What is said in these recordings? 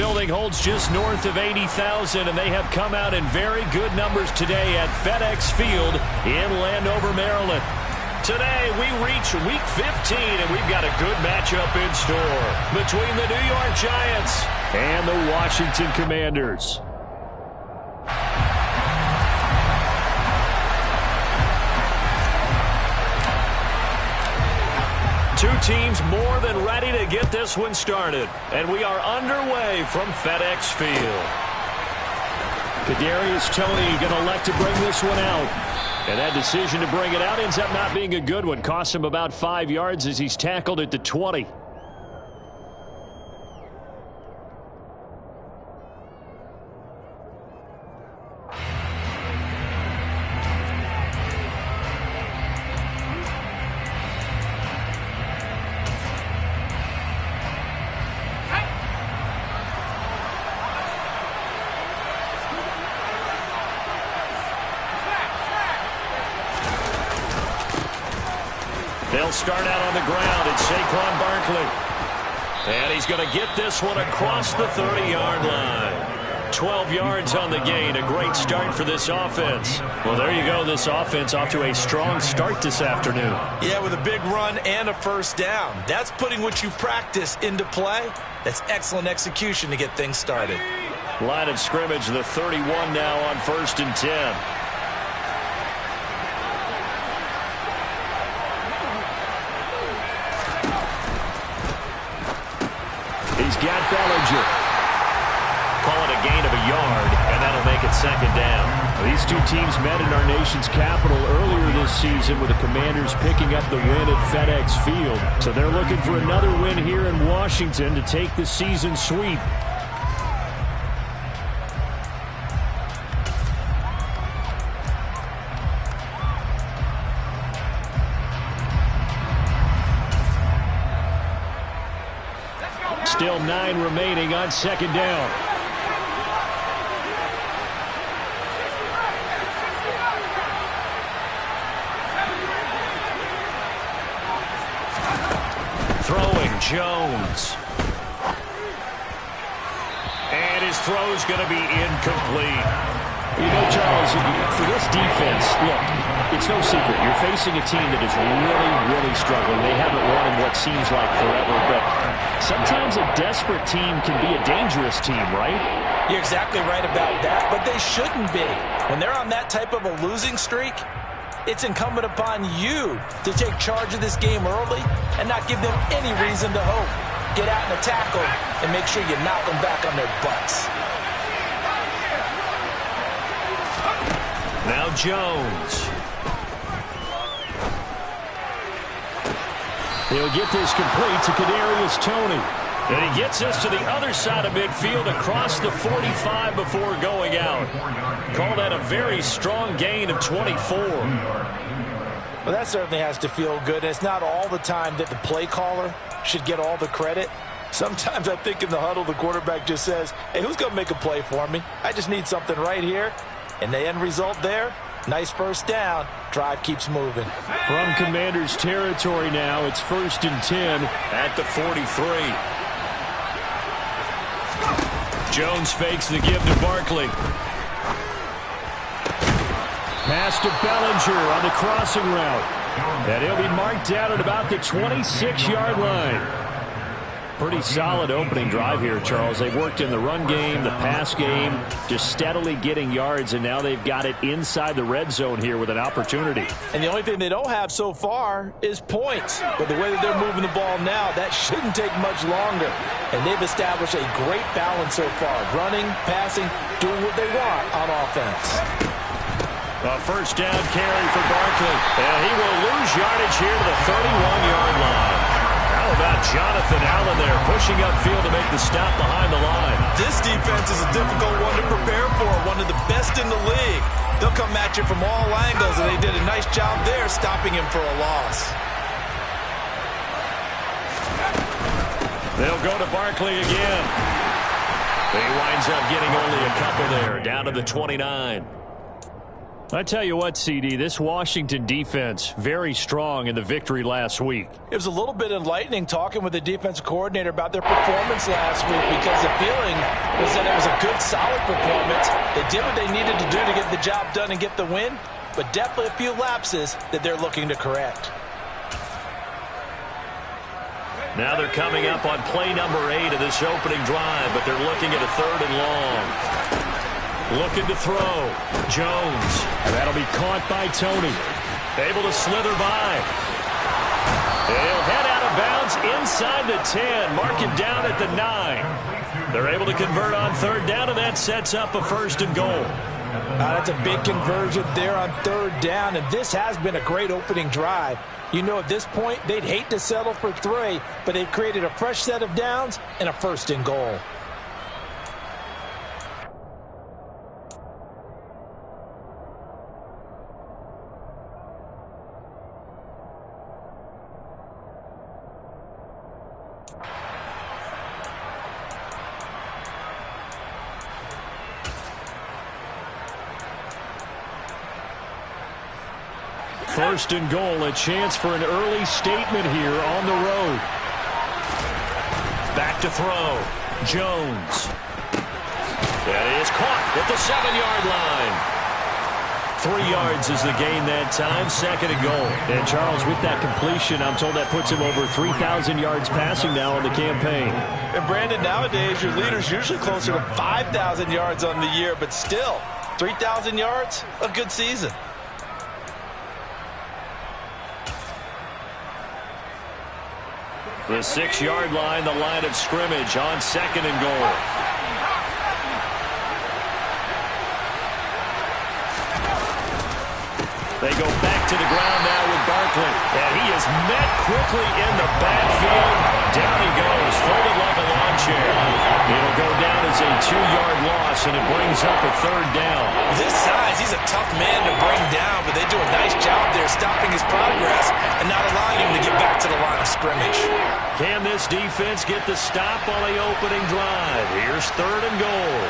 building holds just north of 80,000, and they have come out in very good numbers today at FedEx Field in Landover, Maryland. Today, we reach Week 15, and we've got a good matchup in store between the New York Giants and the Washington Commanders. Two teams more than ready to get this one started, and we are underway from FedEx Field. Kadarius Toney going to elect to bring this one out. And that decision to bring it out ends up not being a good one. Costs him about 5 yards as he's tackled at the 20. They'll start out on the ground. It's Saquon Barkley. And he's going to get this one across the 30-yard line. 12 yards on the gain. A great start for this offense. Well, there you go. This offense off to a strong start this afternoon. Yeah, with a big run and a first down. That's putting what you practice into play. That's excellent execution to get things started. Line of scrimmage, the 31 now on 1st and 10. He's got Bellinger. Call it a gain of a yard, and that'll make it 2nd down. These two teams met in our nation's capital earlier this season with the Commanders picking up the win at FedEx Field. So they're looking for another win here in Washington to take the season sweep. Still 9 remaining on 2nd down. Throwing Jones. And his throw's going to be incomplete. You know, Charles, for this defense, look, it's no secret. You're facing a team that is really struggling. They haven't won in what seems like forever, but sometimes a desperate team can be a dangerous team, right? You're exactly right about that, but they shouldn't be. When they're on that type of a losing streak, it's incumbent upon you to take charge of this game early and not give them any reason to hope. Get out and attack them and make sure you knock them back on their butts. Now Jones. He'll get this complete to Kadarius Toney. And he gets us to the other side of midfield across the 45 before going out. Call that a very strong gain of 24. Well, that certainly has to feel good. It's not all the time that the play caller should get all the credit. Sometimes I think in the huddle, the quarterback just says, hey, who's going to make a play for me? I just need something right here. And the end result there, nice first down. Drive keeps moving. From Commanders territory now, it's 1st and 10 at the 43. Jones fakes the give to Barkley. Pass to Bellinger on the crossing route. And he'll be marked out at about the 26-yard line. Pretty solid opening drive here, Charles. They've worked in the run game, the pass game, just steadily getting yards, and now they've got it inside the red zone here with an opportunity. And the only thing they don't have so far is points. But the way that they're moving the ball now, that shouldn't take much longer. And they've established a great balance so far. Running, passing, doing what they want on offense. A first down carry for Barkley. And he will lose yardage here to the 31-yard line. How about Jonathan Allen there pushing upfield to make the stop behind the line? This defense is a difficult one to prepare for, one of the best in the league. They'll come at you from all angles, and they did a nice job there stopping him for a loss. They'll go to Barkley again. He winds up getting only a couple there, down to the 29. I tell you what, CD, this Washington defense, very strong in the victory last week. It was a little bit enlightening talking with the defensive coordinator about their performance last week, because the feeling was that it was a good, solid performance. They did what they needed to do to get the job done and get the win, but definitely a few lapses that they're looking to correct. Now they're coming up on play number 8 of this opening drive, but they're looking at a 3rd and long. Looking to throw. Jones. And that'll be caught by Tony. Able to slither by. He'll head out of bounds inside the 10. Mark him down at the 9. They're able to convert on 3rd down, and that sets up a 1st and goal. That's a big conversion there on 3rd down, and this has been a great opening drive. You know, at this point, they'd hate to settle for 3, but they've created a fresh set of downs and a 1st and goal. First and goal, a chance for an early statement here on the road. Back to throw. Jones. That is caught at the 7-yard line. 3 yards is the gain that time, 2nd and goal. And Charles, with that completion, I'm told that puts him over 3,000 yards passing now in the campaign. And Brandon, nowadays your leader's usually closer to 5,000 yards on the year, but still, 3,000 yards, a good season. The 6-yard line, the line of scrimmage on 2nd and goal. They go back to the ground now with Barkley. And he is met quickly in the backfield. Down he goes, folded like a lawn chair. It'll go down as a 2-yard loss, and it brings up a 3rd down. This size, he's a tough man to bring down, but they do a nice job there stopping his progress and not allowing him to get back to the line of scrimmage. Can this defense get the stop on the opening drive? Here's 3rd and goal.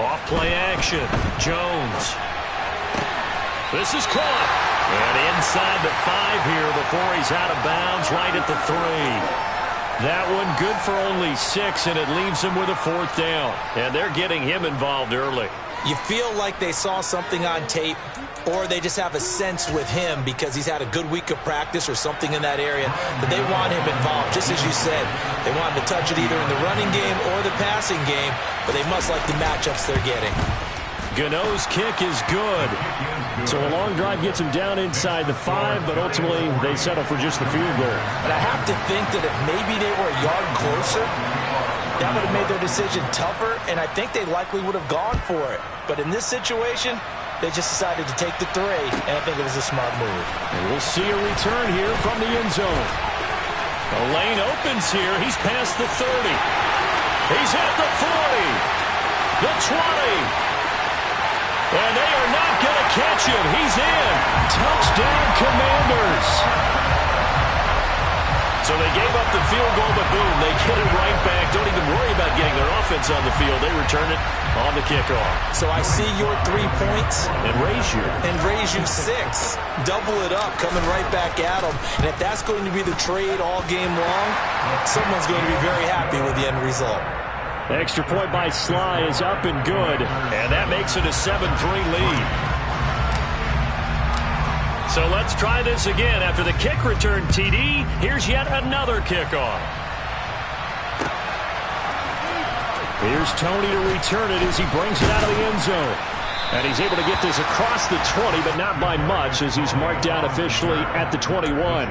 Off play action. Jones. This is caught. And inside the 5 here before he's out of bounds, right at the 3. That one good for only 6, and it leaves him with a 4th down. And they're getting him involved early. You feel like they saw something on tape, or they just have a sense with him because he's had a good week of practice or something in that area, but they want him involved. Just as you said, they want him to touch it either in the running game or the passing game, but they must like the matchups they're getting. Gano's kick is good. So a long drive gets him down inside the 5, but ultimately they settle for just the field goal. And I have to think that if maybe they were a yard closer, that would have made their decision tougher, and I think they likely would have gone for it. But in this situation, they just decided to take the 3, and I think it was a smart move. And we'll see a return here from the end zone. The lane opens here. He's past the 30. He's at the 40. The 20. And they are not going to catch him. He's in. Touchdown, Commanders. So they gave up the field goal, but boom, they get it right back. Don't even worry about getting their offense on the field. They return it on the kickoff. So I see your 3 points. And raise you 6. Double it up, coming right back at them. And if that's going to be the trade all game long, someone's going to be very happy with the end result. Extra point by Sly is up and good, and that makes it a 7-3 lead. So let's try this again. After the kick return, TD, here's yet another kickoff. Here's Tony to return it as he brings it out of the end zone. And he's able to get this across the 20, but not by much, as he's marked down officially at the 21.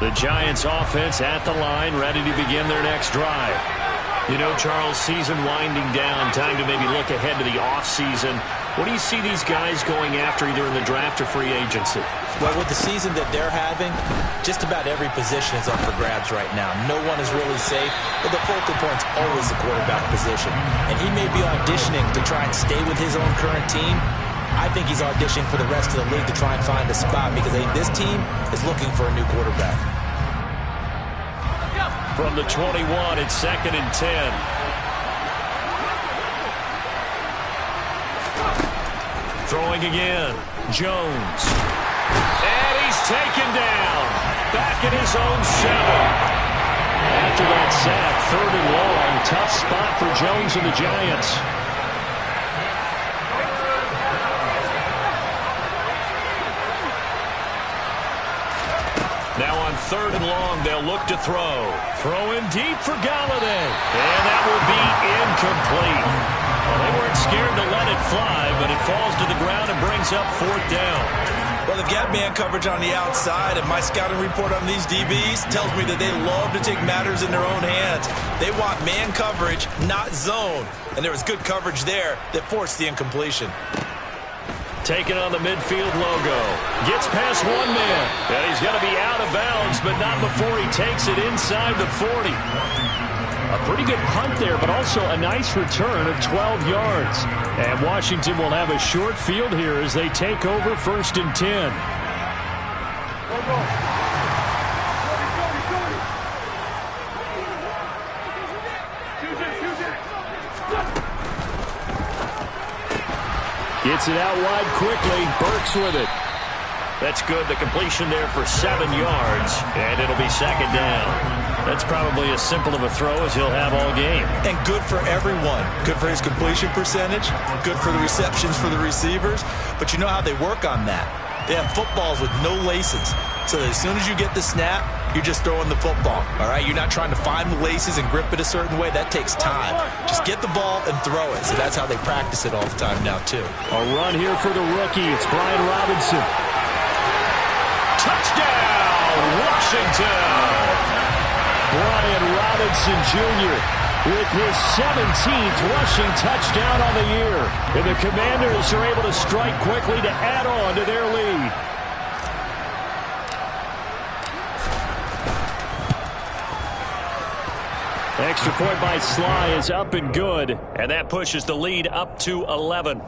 The Giants offense at the line, ready to begin their next drive. You know, Charles, season winding down, time to maybe look ahead to the offseason. What do you see these guys going after either in the draft or free agency? Well, with the season that they're having, just about every position is up for grabs right now. No one is really safe, but the focal point's always the quarterback position. And he may be auditioning to try and stay with his own current team. I think he's auditioning for the rest of the league to try and find a spot because I think this team is looking for a new quarterback. From the 21, it's 2nd and 10. Throwing again, Jones. And he's taken down. Back at his own 7. After that sack, 3rd and long. Tough spot for Jones and the Giants. Now on 3rd and long, they'll look to throw. Throwing deep for Galladay. And that will be incomplete. Well, they weren't scared to let it fly, but it falls to the ground and brings up 4th down. Well, the gap man coverage on the outside, and my scouting report on these DBs tells me that they love to take matters in their own hands. They want man coverage, not zone. And there was good coverage there that forced the incompletion. Taking on the midfield logo. Gets past one man. And he's going to be out of bounds, but not before he takes it inside the 40. A pretty good punt there, but also a nice return of 12 yards. And Washington will have a short field here as they take over 1st and 10. Gets it out wide quickly. Burks with it. That's good. The completion there for 7 yards. And it'll be 2nd down. That's probably as simple of a throw as he'll have all game. And good for everyone. Good for his completion percentage. Good for the receptions for the receivers. But you know how they work on that. They have footballs with no laces. So that as soon as you get the snap, you're just throwing the football. All right? You're not trying to find the laces and grip it a certain way. That takes time. Just get the ball and throw it. So that's how they practice it all the time now, too. A run here for the rookie. It's Brian Robinson. Touchdown, Washington! Brian Robinson Jr. with his 17th rushing touchdown on the year. And the Commanders are able to strike quickly to add on to their lead. Extra point by Sly is up and good. And that pushes the lead up to 11.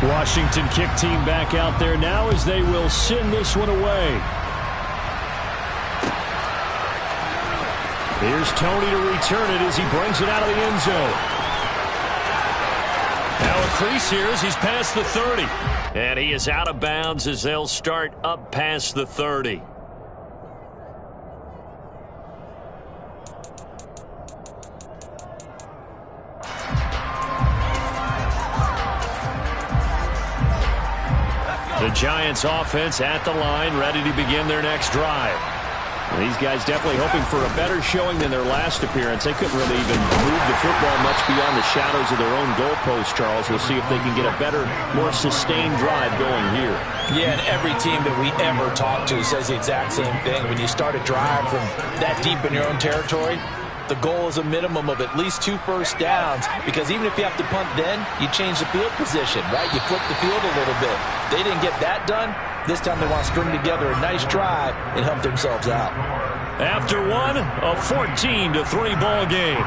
Washington kick team back out there now as they will send this one away. Here's Tony to return it as he brings it out of the end zone. Now a crease here as he's past the 30. And he is out of bounds as they'll start up past the 30. The Giants offense at the line, ready to begin their next drive. And these guys definitely hoping for a better showing than their last appearance. They couldn't really even move the football much beyond the shadows of their own goalpost, Charles. We'll see if they can get a better, more sustained drive going here. Yeah, and every team that we ever talk to says the exact same thing. When you start a drive from that deep in your own territory, the goal is a minimum of at least 2 first downs, because even if you have to punt then, you change the field position, right? You flip the field a little bit. They didn't get that done. This time they want to string together a nice drive and help themselves out. After one, a 14-3 ball game.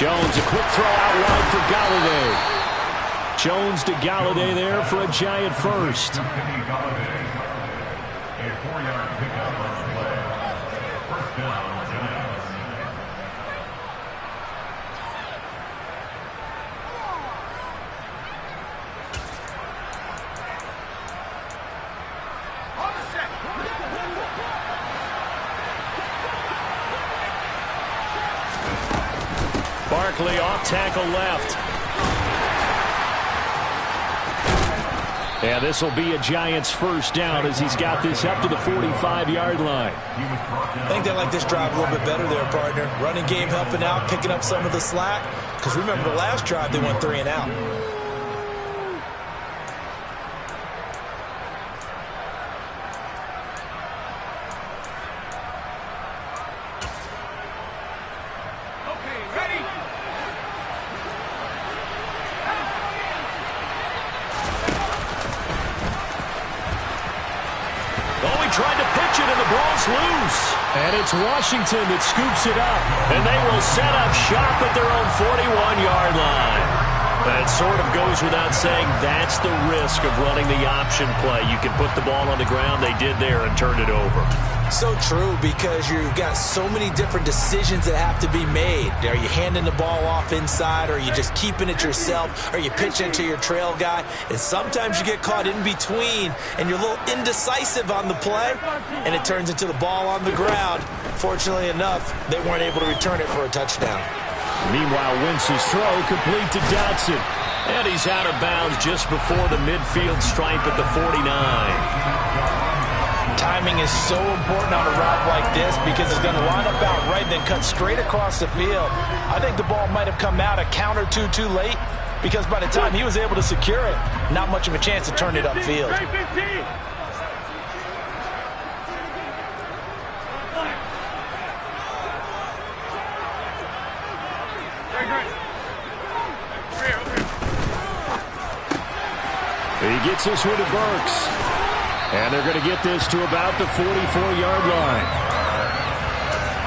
Jones, a quick throw out wide for Galladay. Jones to Galladay there for a Giant first. Barkley off tackle left. And this will be a Giants first down as he's got this up to the 45-yard line. I think they like this drive a little bit better there, partner. Running game helping out, picking up some of the slack. Because remember the last drive, they went 3 and out. Tried to pitch it, and the ball's loose. And it's Washington that scoops it up. And they will set up shop at their own 41-yard line. That sort of goes without saying that's the risk of running the option play. You can put the ball on the ground. They did there and turned it over. So true, because you've got so many different decisions that have to be made. Are you handing the ball off inside, or are you just keeping it yourself? Are you pitching to your trail guy? And sometimes you get caught in between, and you're a little indecisive on the play, and it turns into the ball on the ground. Fortunately enough, they weren't able to return it for a touchdown. Meanwhile, Wentz's throw complete to Dotson. And he's out of bounds just before the midfield stripe at the 49. Timing is so important on a route like this because it's going to line up out right and then cut straight across the field. I think the ball might have come out a count or two too late because by the time he was able to secure it, not much of a chance to turn it upfield. He gets this one to Burks. And they're going to get this to about the 44-yard line.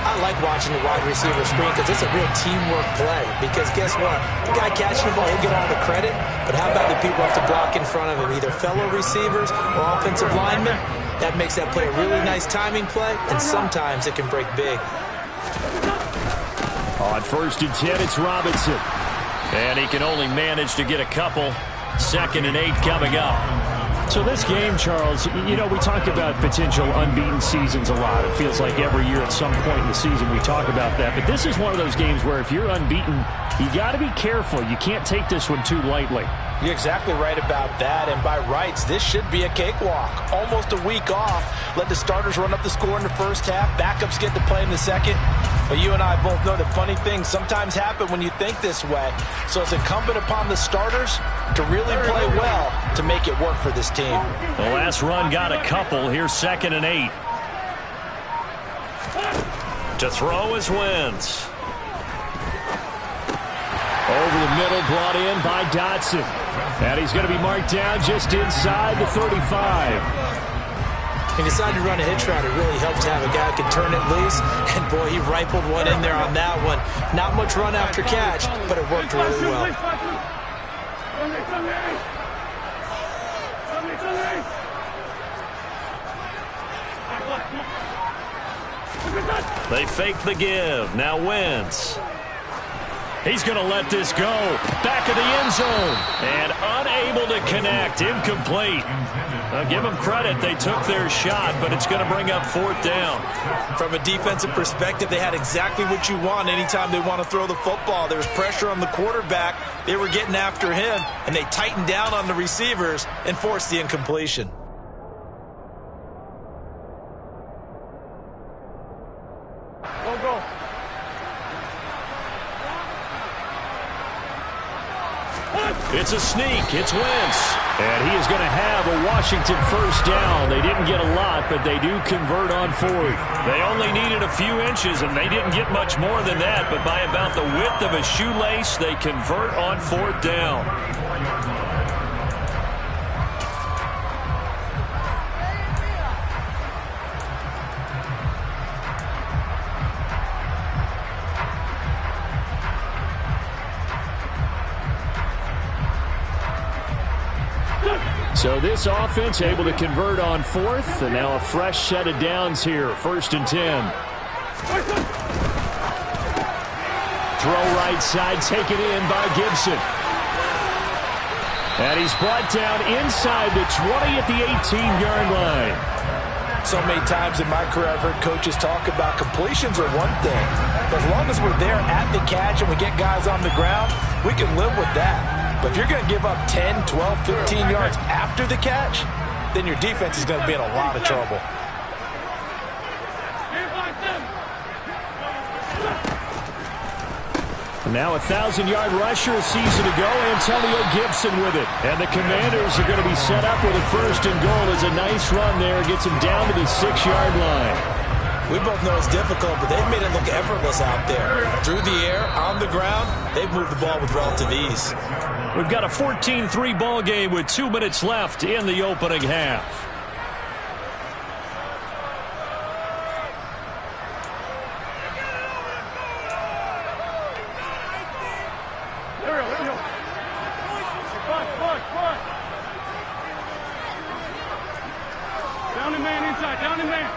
I like watching the wide receiver screen because it's a real teamwork play. Because guess what? The guy catching the ball, he'll get all the credit. But how about the people who have to block in front of him, either fellow receivers or offensive linemen? That makes that play a really nice timing play, and sometimes it can break big. On 1st and 10, it's Robinson. And he can only manage to get a couple. 2nd and 8 coming up. So this game, Charles, you know, we talk about potential unbeaten seasons a lot. It feels like every year at some point in the season we talk about that. But this is one of those games where if you're unbeaten, you got to be careful. You can't take this one too lightly. You're exactly right about that. And by rights, this should be a cakewalk. Almost a week off. Let the starters run up the score in the first half. Backups get to play in the second. But you and I both know that funny things sometimes happen when you think this way. So it's incumbent upon the starters to really play well to make it work for this team. The last run got a couple. Here's 2nd and 8. To throw is Wentz. Over the middle, brought in by Dotson. And he's going to be marked down just inside the 35. He decided to run a hitch route. It really helped to have a guy who can turn it loose. And, boy, he rifled one in there on that one. Not much run after catch, but it worked really well. They fake the give. Now Wentz. He's going to let this go. Back of the end zone. And unable to connect. Incomplete. Give them credit. They took their shot, but it's going to bring up 4th down. From a defensive perspective, they had exactly what you want anytime they want to throw the football. There was pressure on the quarterback. They were getting after him, and they tightened down on the receivers and forced the incompletion. Go. It's a sneak. It's Wentz. And he is going to have a Washington first down. They didn't get a lot, but they do convert on 4th. They only needed a few inches, and they didn't get much more than that. But by about the width of a shoelace, they convert on 4th down. So this offense able to convert on 4th, and now a fresh set of downs here. 1st and 10. Throw right side, taken in by Gibson. And he's brought down inside the 20 at the 18-yard line. So many times in my career I've heard coaches talk about completions are one thing. But as long as we're there at the catch and we get guys on the ground, we can live with that. But if you're going to give up 10, 12, 15 yards after the catch, then your defense is going to be in a lot of trouble. Now a 1,000-yard rusher a season ago, Antonio Gibson with it. And the Commanders are going to be set up with a 1st and goal as a nice run there. Gets him down to the 6-yard line. We both know it's difficult, but they've made it look effortless out there. Through the air, on the ground, they've moved the ball with relative ease. We've got a 14-3 ball game with 2 minutes left in the opening half. Down the man inside, down the man.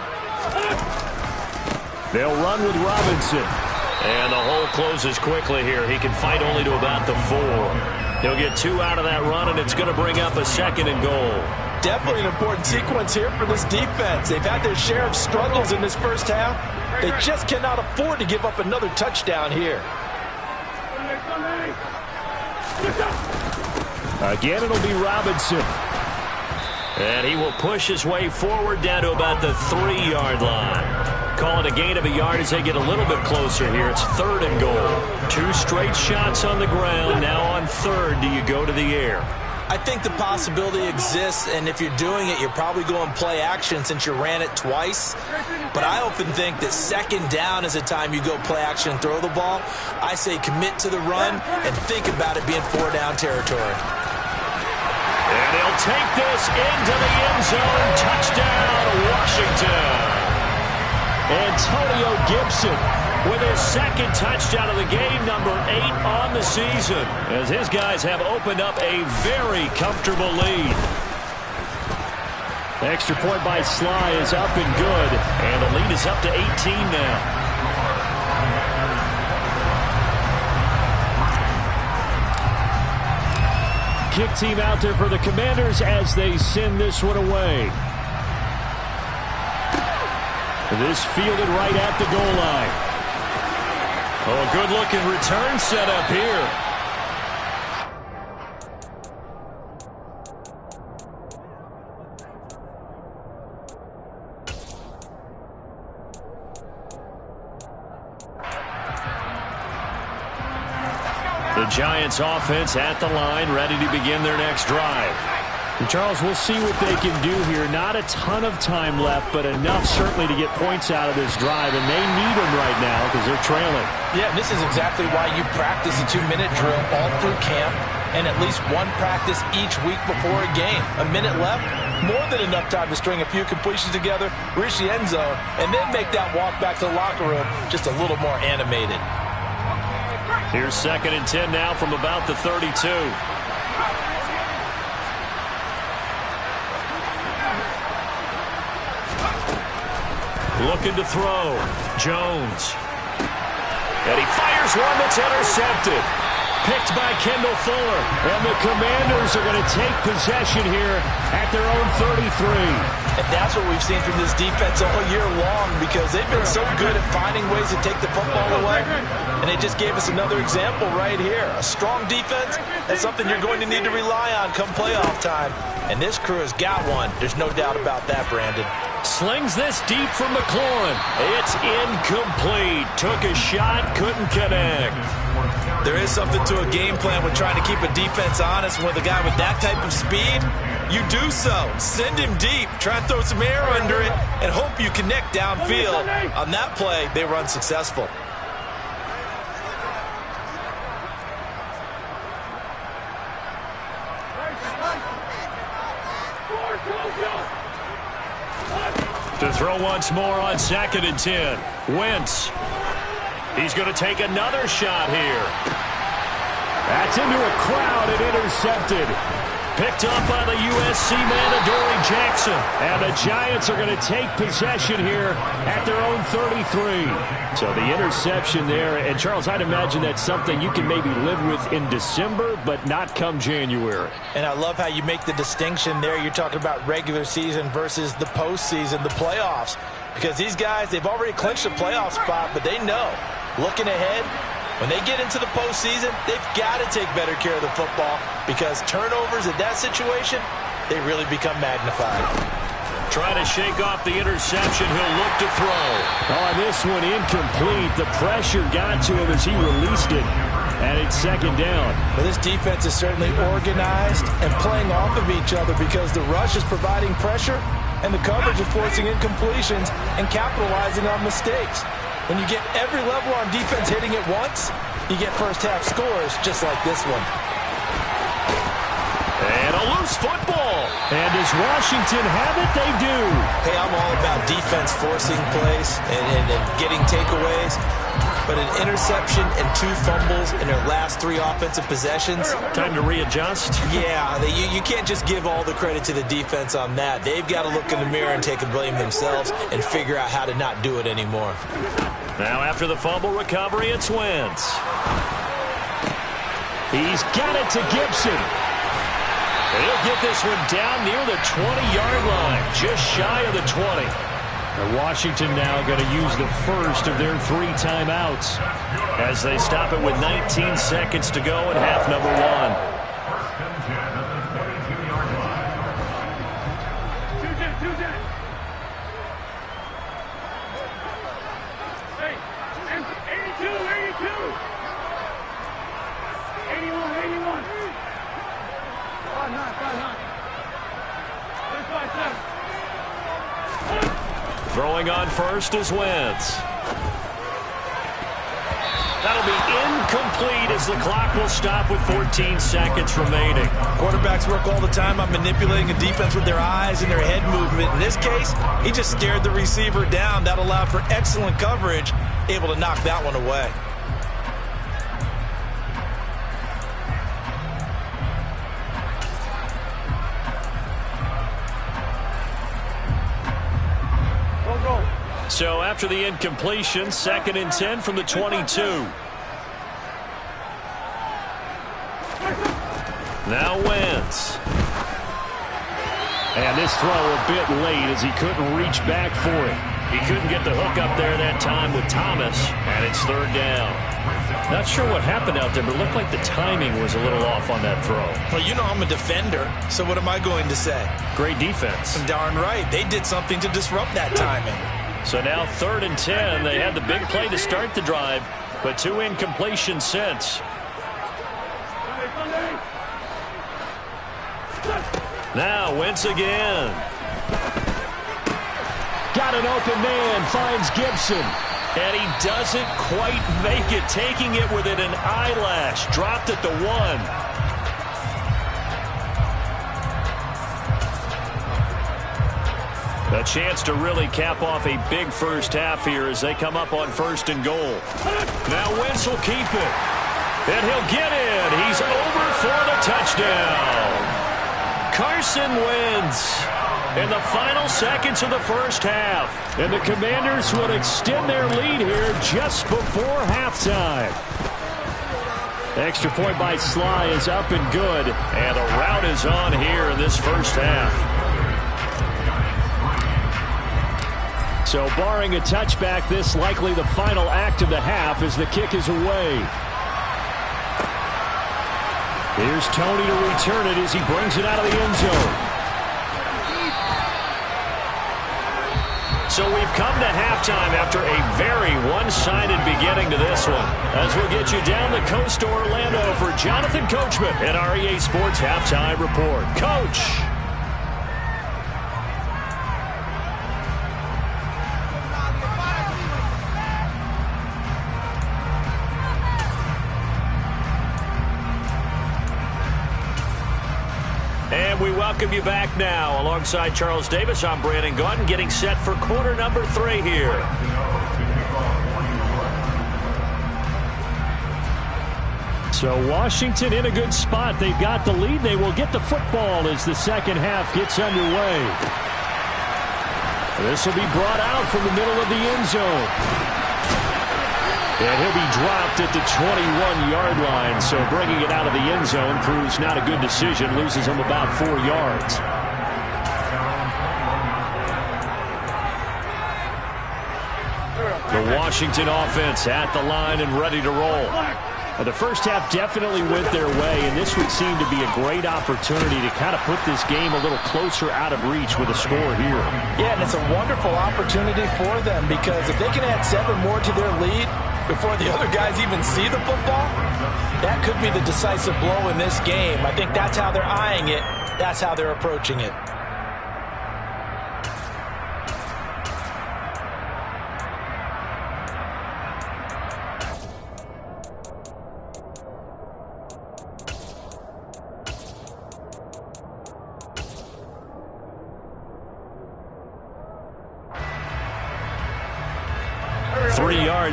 They'll run with Robinson. And the hole closes quickly here. He can fight only to about the 4. He'll get 2 out of that run, and it's going to bring up a 2nd and goal. Definitely an important sequence here for this defense. They've had their share of struggles in this first half. They just cannot afford to give up another touchdown here. Again, it'll be Robinson. And he will push his way forward down to about the 3-yard line. Call it a gain of a yard as they get a little bit closer here. It's 3rd and goal. 2 straight shots on the ground. Now on 3rd, do you go to the air? I think the possibility exists, and if you're doing it, you're probably going play action since you ran it twice. But I often think that 2nd down is the time you go play action and throw the ball. I say commit to the run and think about it being 4-down territory. And he'll take this into the end zone. Touchdown, Washington. Antonio Gibson with his 2nd touchdown of the game, number 8 on the season, as his guys have opened up a very comfortable lead. The extra point by Sly is up and good, and the lead is up to 18 now. Kick team out there for the Commanders as they send this one away. This fielded right at the goal line. Oh, a good-looking return set up here. The Giants offense at the line, ready to begin their next drive. And Charles, we'll see what they can do here. Not a ton of time left, but enough certainly to get points out of this drive, and they need them right now because they're trailing. Yeah, this is exactly why you practice a 2-minute drill all through camp and at least one practice each week before a game. A minute left, more than enough time to string a few completions together, reach the end zone, and then make that walk back to the locker room just a little more animated. Here's 2nd and 10 now from about the 32. Looking to throw. Jones. And he fires one that's intercepted. Picked by Kendall Fuller. And the Commanders are going to take possession here at their own 33. And that's what we've seen from this defense all year long, because they've been so good at finding ways to take the football away. And they just gave us another example right here. A strong defense, that's something you're going to need to rely on come playoff time. And this crew has got one. There's no doubt about that, Brandon. Slings this deep for McLaurin. It's incomplete. Took a shot, couldn't connect. There is something to a game plan with trying to keep a defense honest. With a guy with that type of speed, you do so. Send him deep, try and throw some air under it, and hope you connect downfield. On that play, they were unsuccessful. To throw once more on 2nd and 10. Wentz. He's going to take another shot here. That's into a crowd and intercepted. Picked up by the USC man, Adoree Jackson. And the Giants are going to take possession here at their own 33. So the interception there. And, Charles, I'd imagine that's something you can maybe live with in December, but not come January. And I love how you make the distinction there. You're talking about regular season versus the postseason, the playoffs. Because these guys, they've already clinched a playoff spot, but they know, looking ahead, When they get into the postseason, they've got to take better care of the football because turnovers in that situation, they really become magnified. Trying to shake off the interception. He'll look to throw. Oh, this one incomplete. The pressure got to him as he released it. And it's second down. Well, this defense is certainly organized and playing off of each other because the rush is providing pressure and the coverage is forcing incompletions and capitalizing on mistakes. When you get every level on defense hitting it once, you get first half scores just like this one. And a loose football. And does Washington have it? They do. Hey, I'm all about defense forcing plays and getting takeaways. But an interception and 2 fumbles in their last 3 offensive possessions. Time to readjust. Yeah, you can't just give all the credit to the defense on that. They've got to look in the mirror and take the blame themselves and figure out how to not do it anymore. Now after the fumble recovery, it's Wentz. He's got it to Gibson. He'll get this one down near the 20-yard line, just shy of the 20. And Washington now going to use the first of their 3 timeouts as they stop it with 19 seconds to go in half number 1. Throwing on first is Wentz. That'll be incomplete as the clock will stop with 14 seconds remaining. Quarterbacks work all the time on manipulating a defense with their eyes and their head movement. In this case, he just stared the receiver down. That allowed for excellent coverage, able to knock that one away. So after the incompletion, 2nd and 10 from the 22. Now Wentz. And this throw a bit late as he couldn't reach back for it. He couldn't get the hook up there that time with Thomas, and it's 3rd down. Not sure what happened out there, but it looked like the timing was a little off on that throw. Well, you know I'm a defender, so what am I going to say? Great defense. Darn right. They did something to disrupt that timing. So now 3rd and 10. They had the big play to start the drive, but 2 incompletions since. Now Wentz again. Got an open man, finds Gibson. And he doesn't quite make it, taking it within an eyelash. Dropped at the 1. A chance to really cap off a big first half here as they come up on 1st and goal. Now Wentz will keep it. And he'll get it. He's over for the touchdown. Carson Wentz in the final seconds of the first half. And the Commanders will extend their lead here just before halftime. Extra point by Sly is up and good. And the rout is on here in this first half. So barring a touchback, this likely the final act of the half as the kick is away. Here's Tony to return it as he brings it out of the end zone. So we've come to halftime after a very one-sided beginning to this one. As we'll get you down the coast to Orlando for Jonathan Coachman and our EA Sports Halftime Report. Coach. And we welcome you back now. Alongside Charles Davis, I'm Brandon Gaudin, getting set for quarter number 3 here. So Washington in a good spot. They've got the lead. They will get the football as the second half gets underway. This will be brought out from the middle of the end zone. And he'll be dropped at the 21-yard line. So bringing it out of the end zone proves not a good decision. Loses him about 4 yards. The Washington offense at the line and ready to roll. The first half definitely went their way, and this would seem to be a great opportunity to kind of put this game a little closer out of reach with a score here. Yeah, and it's a wonderful opportunity for them, because if they can add 7 more to their lead before the other guys even see the football, that could be the decisive blow in this game. I think that's how they're eyeing it. That's how they're approaching it.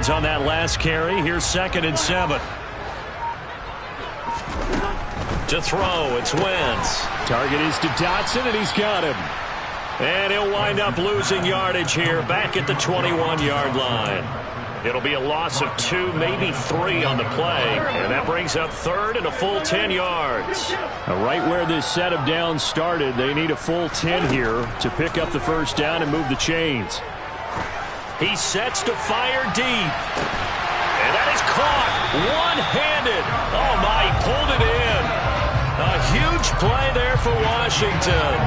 On that last carry. Here's 2nd and 7. To throw, it's Wentz. Target is to Dotson, and he's got him. And he'll wind up losing yardage here back at the 21-yard line. It'll be a loss of 2, maybe 3 on the play. And that brings up 3rd and a full 10 yards. Now, right where this set of downs started, they need a full 10 here to pick up the first down and move the chains. He sets to fire deep. And that is caught one-handed. Oh, my, he pulled it in. A huge play there for Washington.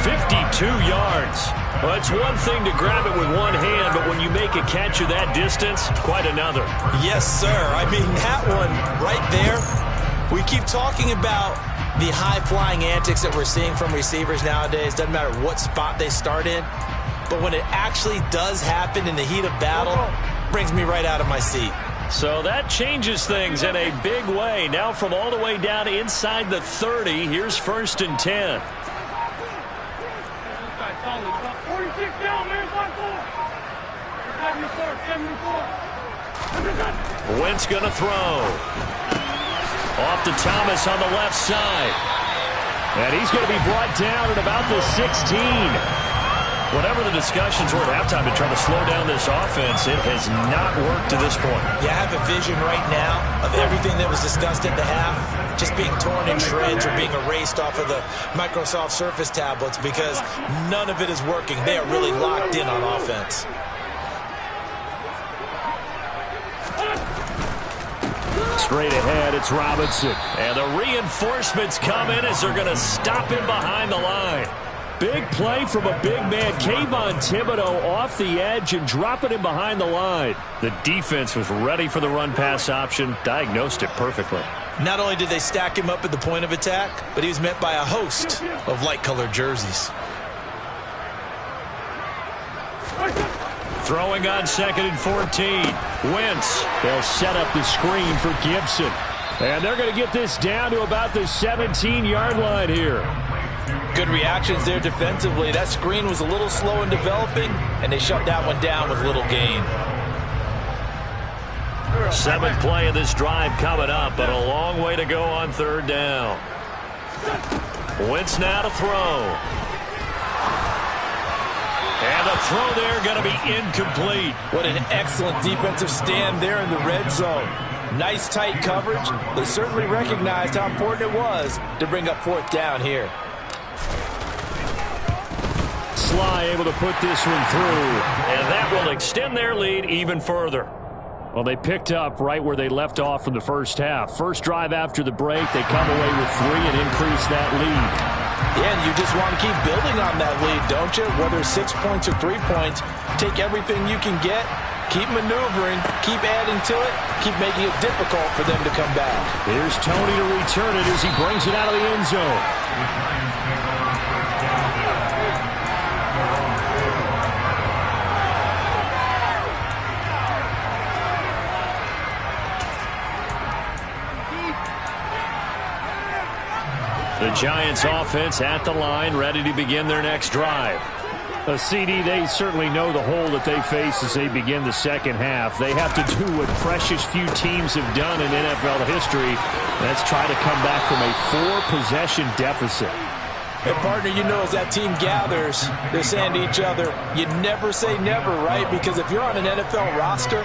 52 yards. Well, it's one thing to grab it with one hand, but when you make a catch of that distance, quite another. Yes, sir. I mean, that one right there, we keep talking about the high-flying antics that we're seeing from receivers nowadays. Doesn't matter what spot they start in. But when it actually does happen in the heat of battle, brings me right out of my seat. So that changes things in a big way. Now from all the way down inside the 30, here's 1st and 10. 46 down, man, 5-4. Wentz going to throw. Off to Thomas on the left side. And he's going to be brought down at about the 16. Whatever the discussions were at halftime to try to slow down this offense, it has not worked to this point. Yeah, I have a vision right now of everything that was discussed at the half just being torn in shreds or being erased off of the Microsoft Surface tablets, because none of it is working. They are really locked in on offense. Straight ahead, it's Robinson. And the reinforcements come in as they're going to stop him behind the line. Big play from a big man. Kayvon Thibodeau off the edge and dropping him behind the line. The defense was ready for the run-pass option, diagnosed it perfectly. Not only did they stack him up at the point of attack, but he was met by a host of light-colored jerseys. Throwing on 2nd and 14. Wentz. They'll set up the screen for Gibson. And they're going to get this down to about the 17-yard line here. Good reactions there defensively. That screen was a little slow in developing, and they shut that one down with little gain. 7th play of this drive coming up, but a long way to go on 3rd down. Wentz now to throw. And the throw there going to be incomplete. What an excellent defensive stand there in the red zone. Nice tight coverage. They certainly recognized how important it was to bring up 4th down here. Sly able to put this one through, and that will extend their lead even further. Well, they picked up right where they left off from the first half. First drive after the break, they come away with 3 and increase that lead. Yeah, and you just want to keep building on that lead, don't you? Whether 6 points or 3 points, take everything you can get, keep maneuvering, keep adding to it, keep making it difficult for them to come back. Here's Tony to return it as he brings it out of the end zone. The Giants offense at the line, ready to begin their next drive. A CD, they certainly know the hole that they face as they begin the second half. They have to do what precious few teams have done in NFL history. That's try to come back from a 4-possession deficit. And partner, you know, as that team gathers, they're saying to each other, you never say never, right? Because if you're on an NFL roster,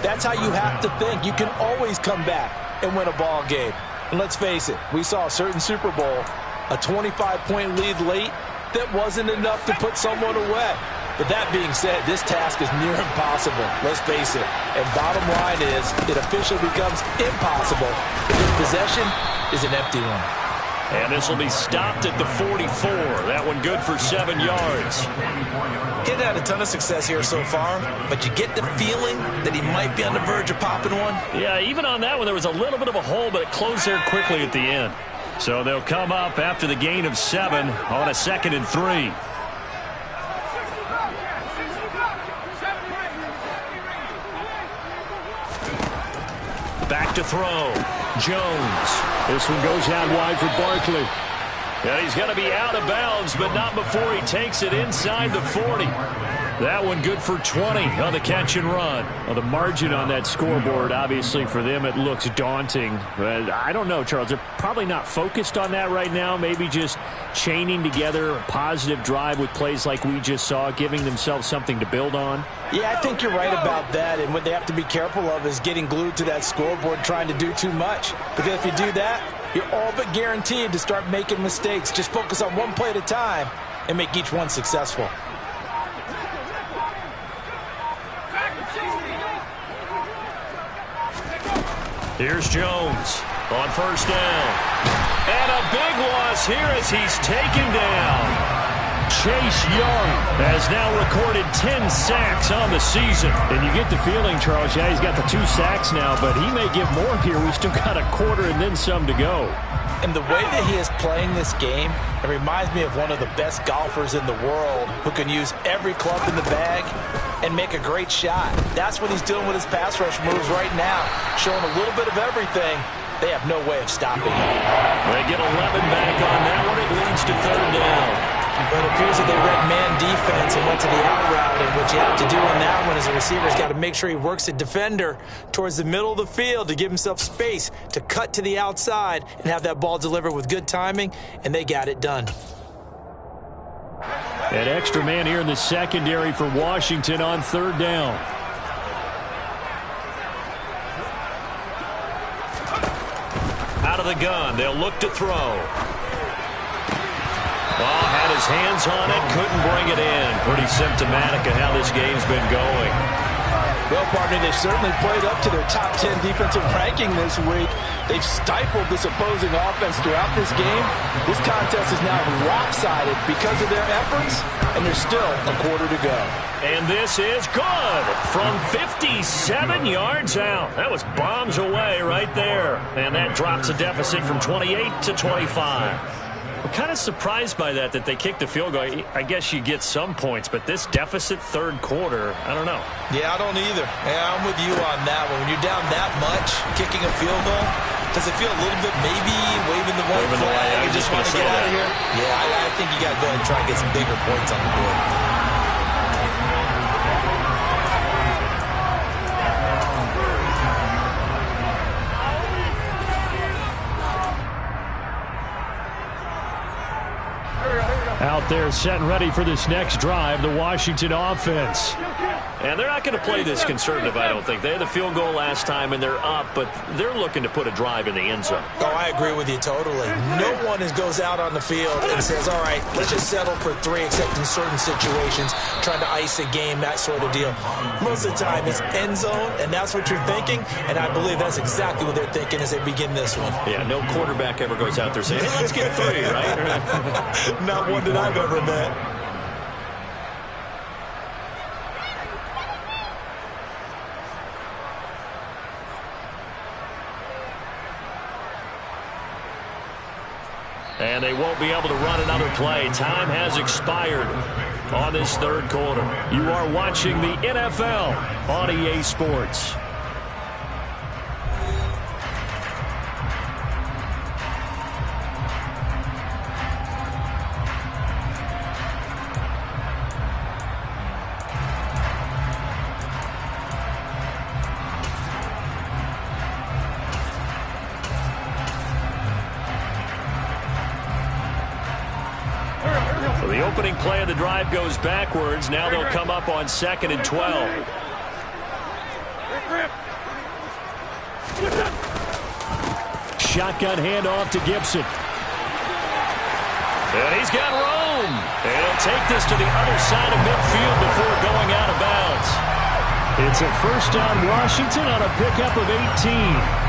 that's how you have to think. You can always come back and win a ball game. And let's face it, we saw a certain Super Bowl, a 25-point lead late, that wasn't enough to put someone away. But that being said, this task is near impossible. Let's face it. And bottom line is, it officially becomes impossible if this possession is an empty one. And this will be stopped at the 44. That one good for 7 yards. He hasn't had a ton of success here so far, but you get the feeling that he might be on the verge of popping one. Yeah, even on that one, there was a little bit of a hole, but it closed there quickly at the end. So they'll come up after the gain of 7 on a 2nd and 3. Back to throw. Jones. This one goes out wide for Barkley. And he's going to be out of bounds, but not before he takes it inside the 40. That one good for 20 on the catch and run. Well, the margin on that scoreboard, obviously for them, it looks daunting. But I don't know, Charles. They're probably not focused on that right now. Maybe just chaining together a positive drive with plays like we just saw, giving themselves something to build on. Yeah, I think you're right about that. And what they have to be careful of is getting glued to that scoreboard, trying to do too much. Because if you do that, you're all but guaranteed to start making mistakes. Just focus on one play at a time and make each one successful. Here's Jones on first down. And a big loss here as he's taken down. Chase Young has now recorded 10 sacks on the season. And you get the feeling, Charles, yeah, he's got the 2 sacks now, but he may give more here. We've still got a quarter and then some to go. And the way that he is playing this game, it reminds me of one of the best golfers in the world who can use every club in the bag and make a great shot. That's what he's doing with his pass rush moves right now, showing a little bit of everything. They have no way of stopping him. They get 11 back on that one. It leads to 3rd down. But it appears that they read man defense and went to the out route. And what you have to do on that one is the receiver's got to make sure he works the defender towards the middle of the field to give himself space to cut to the outside and have that ball delivered with good timing, and they got it done. An extra man here in the secondary for Washington on 3rd down. Out of the gun, they'll look to throw. Ball had his hands on it, couldn't bring it in. Pretty symptomatic of how this game's been going. Well, partner, they've certainly played up to their top 10 defensive ranking this week. They've stifled this opposing offense throughout this game. This contest is now lopsided because of their efforts, and there's still a quarter to go. And this is good from 57 yards out. That was bombs away right there. And that drops a deficit from 28 to 25. I'm kind of surprised by that they kicked the field goal. I guess you get some points, but this deficit 3rd quarter, I don't know. Yeah, I don't either. Yeah, I'm with you on that one. When you're down that much, kicking a field goal, does it feel a little bit maybe waving the white flag? You just want to get out of here? Yeah, I think you got to go ahead and try and get some bigger points on the board. Out there set and ready for this next drive, the Washington offense. And they're not going to play this conservative, I don't think. They had the field goal last time, and they're up, but they're looking to put a drive in the end zone. Oh, I agree with you totally. No one goes out on the field and says, all right, let's just settle for 3, except in certain situations, trying to ice a game, that sort of deal. Most of the time, it's end zone, and that's what you're thinking, and I believe that's exactly what they're thinking as they begin this one. Yeah, no quarterback ever goes out there saying, hey, let's get 3, right? Not one that I've ever met. And they won't be able to run another play. Time has expired on this 3rd quarter. You are watching the NFL on EA Sports. The opening play of the drive goes backwards. Now they'll come up on 2nd and 12. Shotgun handoff to Gibson. And he's got room. And he'll take this to the other side of midfield before going out of bounds. It's a first down Washington on a pickup of 18.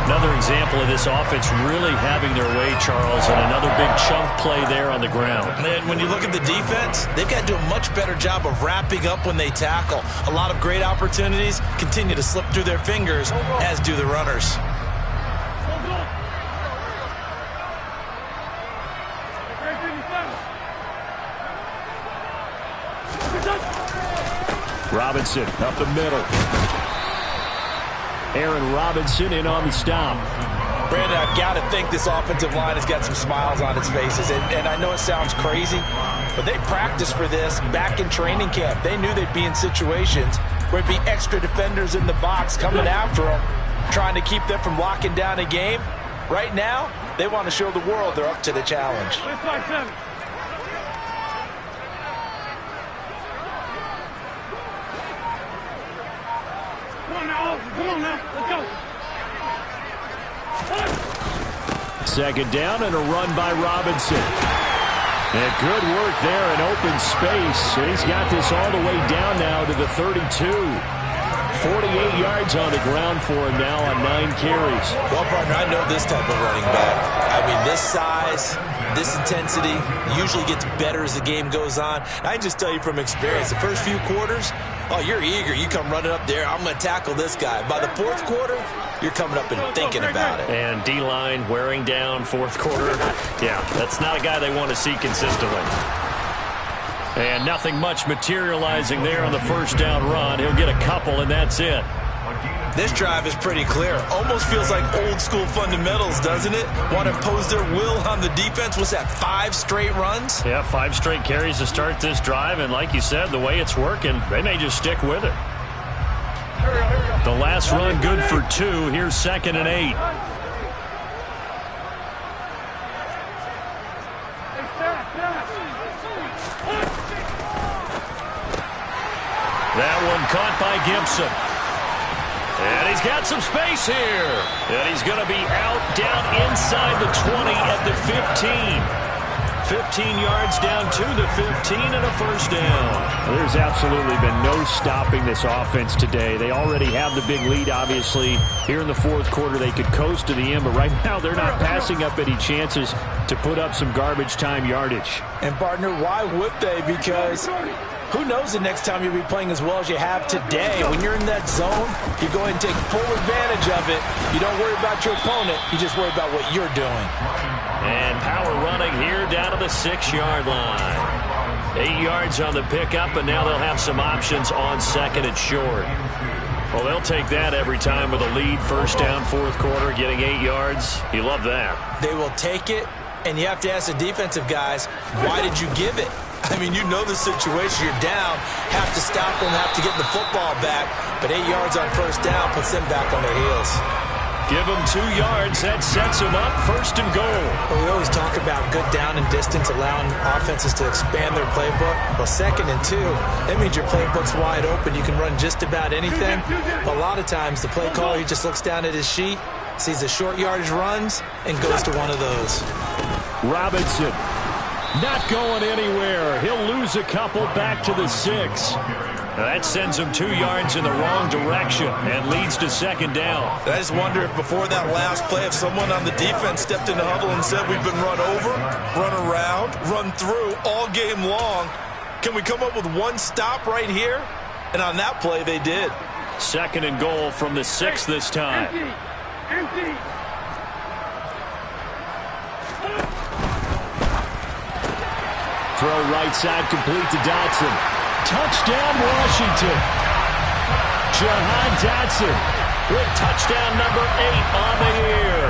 Another example of this offense really having their way, Charles, and another big chunk play there on the ground. And when you look at the defense, they've got to do a much better job of wrapping up when they tackle. A lot of great opportunities continue to slip through their fingers, as do the runners. Robinson up the middle. Aaron Robinson in on the stop. Brandon, I've got to think this offensive line has got some smiles on its faces. And I know it sounds crazy, but they practiced for this back in training camp. They knew they'd be in situations where it'd be extra defenders in the box coming after them, trying to keep them from locking down a game. Right now, they want to show the world they're up to the challenge. Come on now, let's go. Second down and a run by Robinson. And good work there in open space. And he's got this all the way down now to the 32. 48 yards on the ground for him now on 9 carries. Well, partner, I know this type of running back. I mean, this size, this intensity usually gets better as the game goes on. I just tell you from experience, the first few quarters, oh, you're eager. You come running up there, I'm going to tackle this guy. By the fourth quarter, you're coming up and thinking about it. And D-line wearing down fourth quarter. Yeah, that's not a guy they want to see consistently. And nothing much materializing there on the first down run. He'll get a couple, and that's it. This drive is pretty clear. Almost feels like old school fundamentals, doesn't it? Want to impose their will on the defense. Was that 5 straight runs? Yeah, 5 straight carries to start this drive. And like you said, the way it's working, they may just stick with it. The last run good for 2. Here's 2nd and 8. That one caught by Gibson. And he's got some space here. And he's going to be out down inside the 20 at the 15. 15 yards down to the 15 and a first down. There's absolutely been no stopping this offense today. They already have the big lead, obviously. Here in the fourth quarter, they could coast to the end, but right now they're not passing up any chances to put up some garbage time yardage. And, partner, why would they? Because who knows the next time you'll be playing as well as you have today. When you're in that zone, you go ahead and take full advantage of it. You don't worry about your opponent. You just worry about what you're doing. And power running here down to the 6-yard line. 8 yards on the pickup, and now they'll have some options on 2nd and short. Well, they'll take that every time with a lead. First down, fourth quarter, getting 8 yards. You love that. They will take it, and you have to ask the defensive guys, why did you give it? I mean, you know the situation. You're down, have to stop them, have to get the football back. But 8 yards on first down puts them back on their heels. Give them 2 yards. That sets them up 1st and goal. Well, we always talk about good down and distance, allowing offenses to expand their playbook. Well, 2nd and 2, that means your playbook's wide open. You can run just about anything. But a lot of times, the play caller, he just looks down at his sheet, sees the short yardage runs, and goes to one of those. Robinson not going anywhere. He'll lose a couple back to the 6. That sends him 2 yards in the wrong direction and leads to 2nd down. I just wonder if before that last play, if someone on the defense stepped in the huddle and said, we've been run over, run around, run through all game long. Can we come up with one stop right here? And on that play, they did. 2nd and goal from the 6 this time. Empty. Throw right side complete to Dotson. Touchdown, Washington. Jahan Dotson with touchdown number 8 on the year.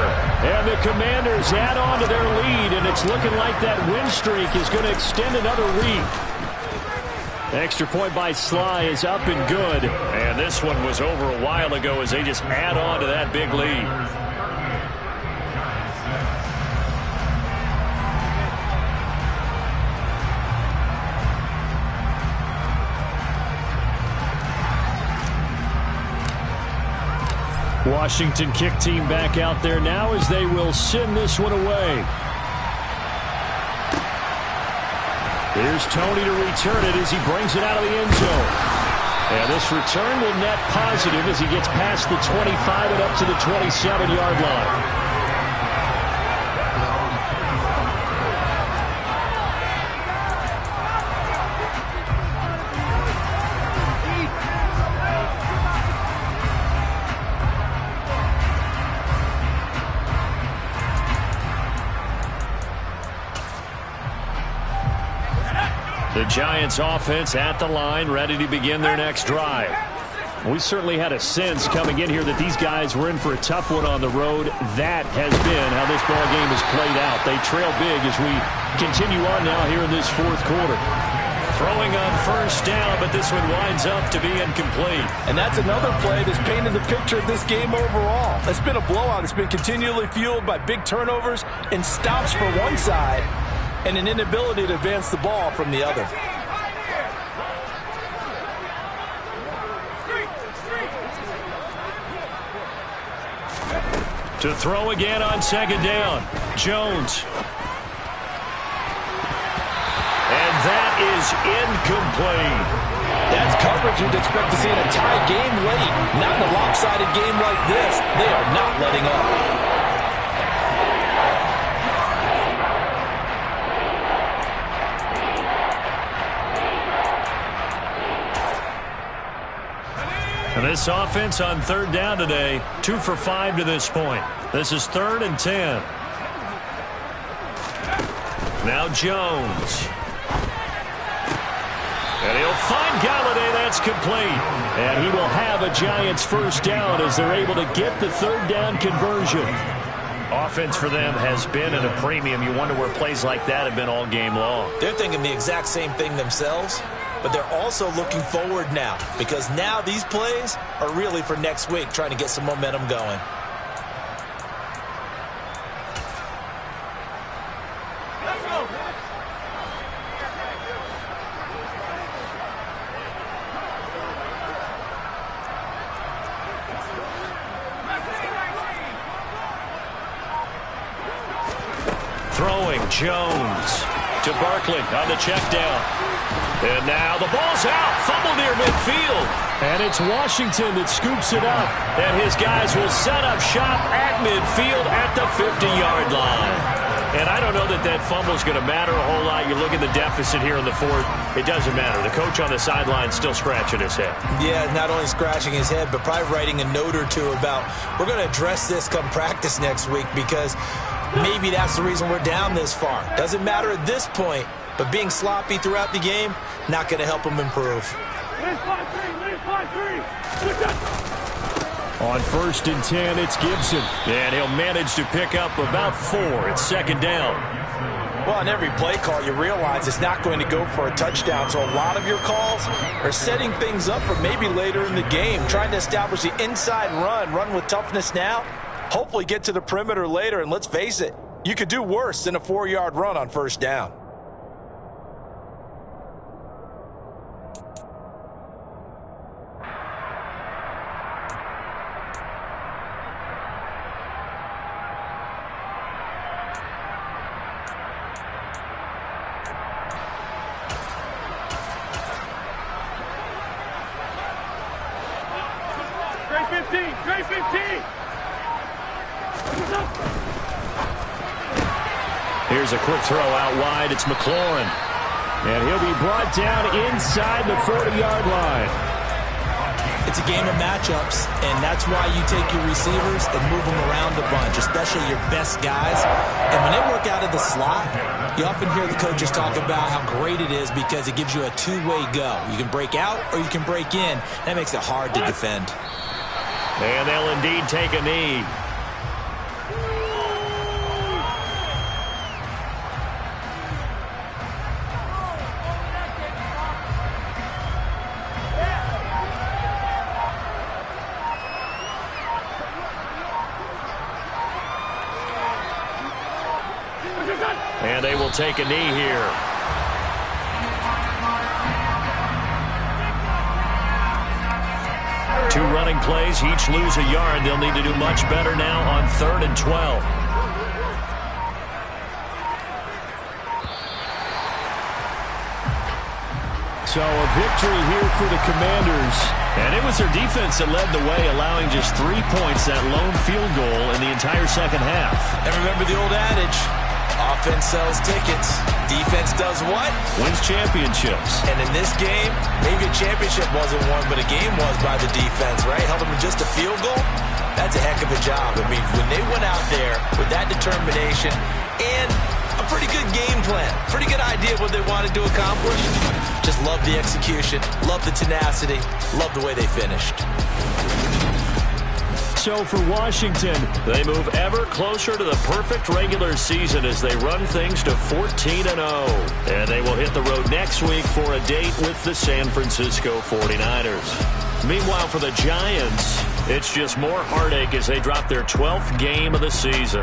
And the Commanders add on to their lead, and it's looking like that win streak is going to extend another week. Extra point by Sly is up and good. And this one was over a while ago as they just add on to that big lead. Washington kick team back out there now as they will send this one away. Here's Tony to return it as he brings it out of the end zone. And this return will net positive as he gets past the 25 and up to the 27-yard line. The Giants offense at the line, ready to begin their next drive. We certainly had a sense coming in here that these guys were in for a tough one on the road. That has been how this ball game has played out. They trail big as we continue on now here in this fourth quarter. Throwing on first down, but this one winds up to be incomplete. And that's another play that's painted the picture of this game overall. It's been a blowout. It's been continually fueled by big turnovers and stops for one side, and an inability to advance the ball from the other. To throw again on second down, Jones. And that is incomplete. That's coverage you'd expect to see in a tie game late. Not in a lopsided game like this. They are not letting up. And this offense on third down today, 2 for 5 to this point. This is 3rd and 10. Now Jones. And he'll find Galladay. That's complete. And he will have a Giants first down as they're able to get the third down conversion. Offense for them has been at a premium. You wonder where plays like that have been all game long. They're thinking the exact same thing themselves. But they're also looking forward now, because now these plays are really for next week, trying to get some momentum going. Let's go. Throwing Jones to Barkley on the check down. And now the ball's out. Fumble near midfield. And it's Washington that scoops it up. And his guys will set up shop at midfield at the 50-yard line. And I don't know that that fumble is going to matter a whole lot. You look at the deficit here in the fourth. It doesn't matter. The coach on the sideline still scratching his head. Yeah, not only scratching his head, but probably writing a note or two about, we're going to address this come practice next week, because maybe that's the reason we're down this far. Doesn't matter at this point. But being sloppy throughout the game, not going to help them improve. On 1st and 10, it's Gibson. And he'll manage to pick up about 4. It's second down. Well, on every play call, you realize it's not going to go for a touchdown. So a lot of your calls are setting things up for maybe later in the game, trying to establish the inside run with toughness now, hopefully get to the perimeter later. And let's face it, you could do worse than a 4-yard run on first down. Great 15. Here's a quick throw out wide. It's McLaurin. And he'll be brought down inside the 40-yard line. It's a game of matchups, and that's why you take your receivers and move them around a bunch, especially your best guys. And when they work out of the slot, you often hear the coaches talk about how great it is because it gives you a two-way go. You can break out or you can break in. That makes it hard to defend. And they'll indeed take a knee. And they will take a knee here. Two running plays, each lose a yard. They'll need to do much better now on 3rd and 12. So a victory here for the Commanders. And it was their defense that led the way, allowing just 3 points, that lone field goal in the entire second half. And remember the old adage, offense sells tickets. Defense does what? Wins championships. And in this game, maybe a championship wasn't won, but a game was by the defense, right? Held them to just a field goal. That's a heck of a job. I mean, when they went out there with that determination and a pretty good game plan, pretty good idea of what they wanted to accomplish, just love the execution, love the tenacity, love the way they finished. So for Washington, they move ever closer to the perfect regular season as they run things to 14-0. And they will hit the road next week for a date with the San Francisco 49ers. Meanwhile, for the Giants, it's just more heartache as they drop their 12th game of the season.